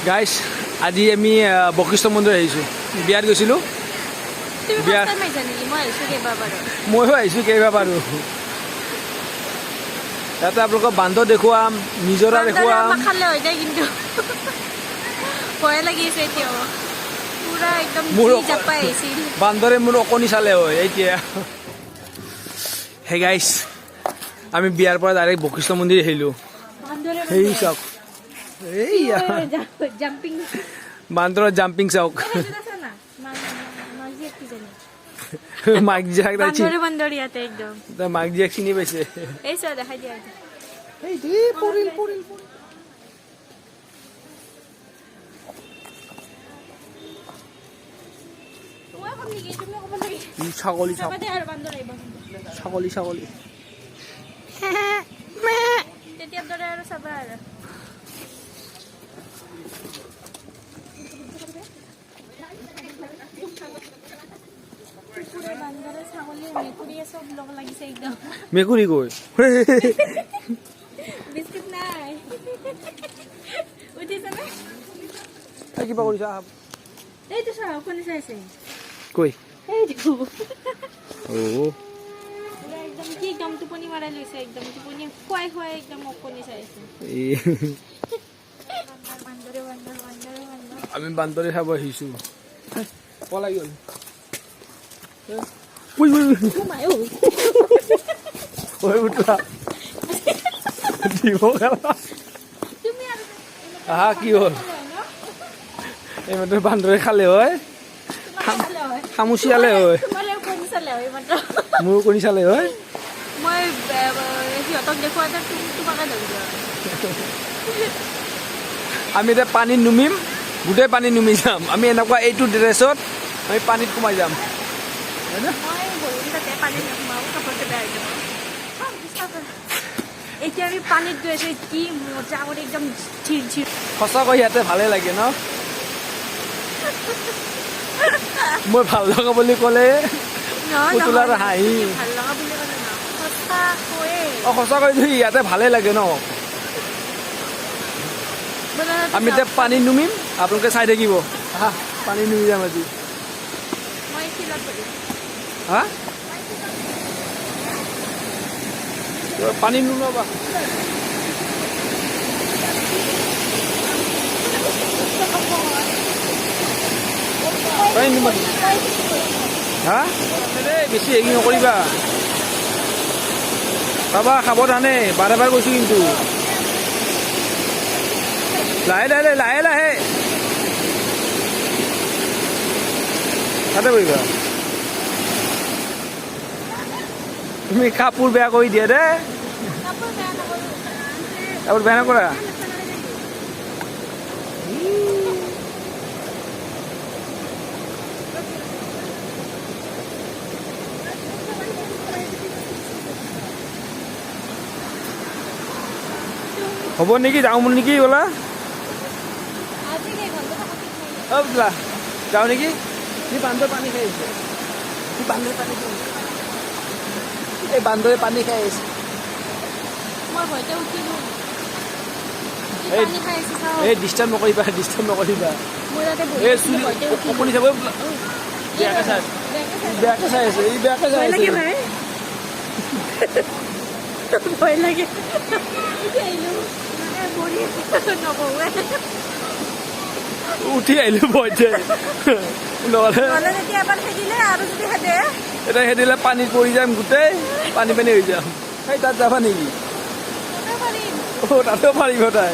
গাইছ আজি আমি বশিষ্ঠ মন্দিৰ আহিছোঁ বিয়াত গৈছিলোঁ ময়ো আহিছোঁ কেইবাবাৰো ইয়াতে আপোনালোকক বান্দৰ দেখুৱাম নিজৰা দেখুৱাম বান্দৰে মোৰ অকণি চালে হয় এতিয়া হে গাইছ আমি বিয়াৰ পৰা ডাইৰেক্ট বশিষ্ঠ মন্দিৰ আহিলোঁ সেই চাওক এইয়া বান্দৰৰ জাম্পিং চাওক মাইক জিয়াক মাইক জিয়াক চিনি পাইছে ছাগলী ছাগলী ছাগলী মেকুৰী গৈ কিবা কৰিছা কৈ আমি বান্দৰে খাব আহিছোঁ পলাই গ'ল আহা কি হ'ল এইমাত্ৰ বান্দৰে খালে হয় খামুচিয়ালে হয় মোৰ কণী চালে হয় আমি এতিয়া পানীত নুমিম গোটেই পানীত নুমি যাম আমি এনেকুৱা এইটো ড্ৰেছত আমি পানীত সোমাই যাম এতিয়া আমি পানীত গৈ আছো কি মজা আগতে একদম সঁচাকৈ ইয়াতে ভালে লাগে ন মই ভাল লগা বুলি ক'লে পুতলাৰ হাঁহি সঁচাকৈ ইয়াতে ভালে লাগে ন আমি এতিয়া পানীত নুমিম আপোনালোকে চাই থাকিব পানী নুমি যাম আজি হা পানী নুমাবা হা বেছি হেৰি নকৰিবা পাবা সাৱধানে বাৰে বাৰে কৈছোঁ কিন্তু লাহে লাহে লাহে লাহে তাতে কৰিবা তুমি কাপোৰ বেয়া কৰি দিয়া দে কাপোৰ বেয়া নকৰা হ'ব নেকি যাওঁ নেকি বোলা বোলা যাওঁ নেকি সি বান্দৰ পানী খাই আহিছে সি বান্দৰ পানী খাই আহিছে এই বান্দৰে পানী খাই আহিছে এই ডিষ্টাৰ্ব নকৰিবা ডিষ্টাৰ্ব নকৰিবা এই কপনি চাব বেয়াকে চাই বেয়াকে চাই আছে এই বেয়াকে চাই আছে ভয় লাগে উঠি আহিলো ভয়তে নহ'লে এতিয়া খেদিলে পানীত পৰি যাম গোটেই পানী পানী হৈ যাম সেই তাত যাবা নেকি তাতেও পাৰিব তাই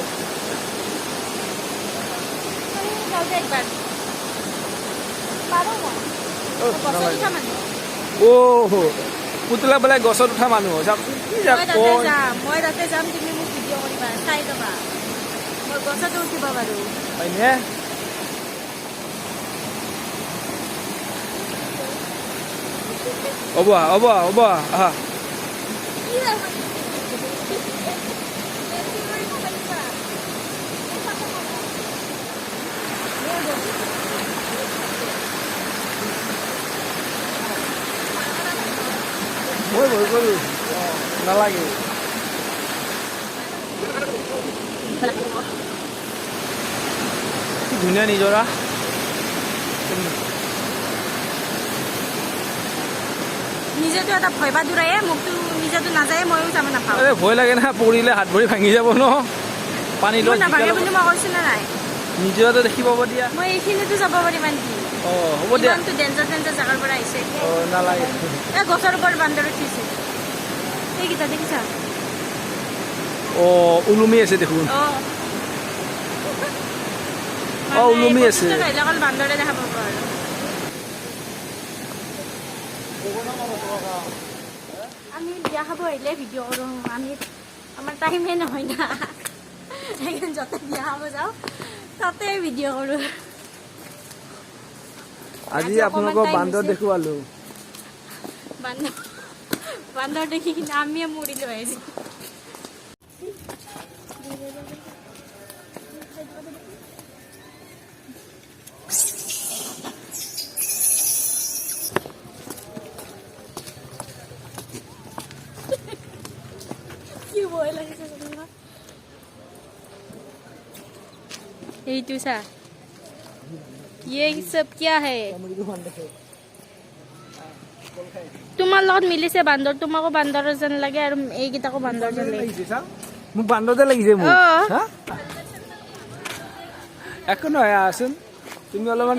পুতলা বোলে গছত উঠা মানুহ মই তাতে যাম তুমি মোক ভিডিঅ' কৰিবা চাই যাবা মই গছতো উঠিব পাৰোঁ হয়নে হ'ব হ'ব হ'ব আহা মই ভয় কৰোঁ নালাগে কি ধুনীয়া নিজৰা নিজেতো এটা ভয় বা দূৰায়ে মোকতো নিজেতো নাযায়ে ময়ো যাব নাপাওঁ আৰে ভয় লাগে না পৰিলে হাত ভৰি ভাঙি যাব ন পানী মই নাভাগে বুলি মই কৈছোঁ নে নাই নিজৰাটো দেখি পাব দিয়া মই এইখিনিতো যাব পাৰিম আনকি হ'ব দিয়া ইমানটো ডেঞ্জাৰ জাগাৰ পৰা আহিছে নালাগে এই গছৰ ওপৰত বান্দৰ উঠিছে এইকেইটা দেখিছা ওলমি আছে দেখোন ওলমি আছে অকল বান্দৰে দেখা পাব আৰু আমি বিয়া খাব আহিলে ভিডিঅ' কৰোঁ আমি আমাৰ টাইমে নহয় না সেইকাৰণে য'তে বিয়া খাব যাওঁ তাতে ভিডিঅ' কৰোঁ আজি আপোনালোকক বান্দৰ দেখুৱালো বান্দৰ দেখি কিনে আমিয়ে মৰিলো আহিছোঁ এইটো চা ये सब क्या है তোমাৰ লগত মিলিছে বান্দৰ তোমাকো বান্দৰ যেন লাগে আৰু এইকেইটাকো বান্দৰ যেন লাগে মোক বান্দৰ যেন লাগিছে মোক একো নহয় আচোন তুমি অলপমান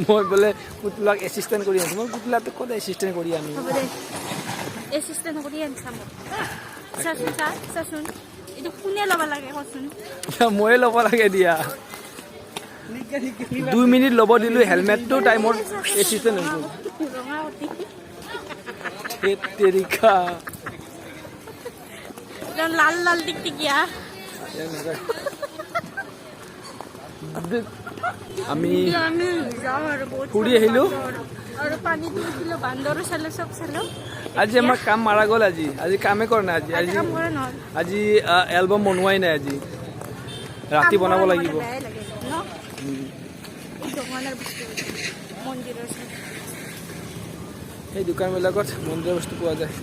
মই বোলে পুতলাক এচিষ্টেণ্ট কৰি আছো মই পুতলাটো ক'ত এচিষ্টেণ্ট কৰি আনো এচিষ্টেণ্ট কৰি আনছা মোক চাচোন চাচোন এইটো কোনে ল'ব লাগে কচোন ময়ে ল'ব লাগে দিয়া 2 মিনিট ল'ব দিলো হেলমেটটো টাইমত এচিষ্টেণ্ট হৈ গ'ল তেৰিকা লাল লাল টিকটিকিয়া আমি যাওঁ আৰু ফুৰি আহিলো আৰু পানীটো উঠিলো বান্দৰো চালো চব চালো আজি আমাৰ কাম মাৰা গ'ল আজি কামে কৰা নাই আজি এলবাম বনোৱাই নাই আজি ৰাতি বনাব লাগিব এই দোকানবিলাকত মন্দিৰৰ বস্তু পোৱা যায়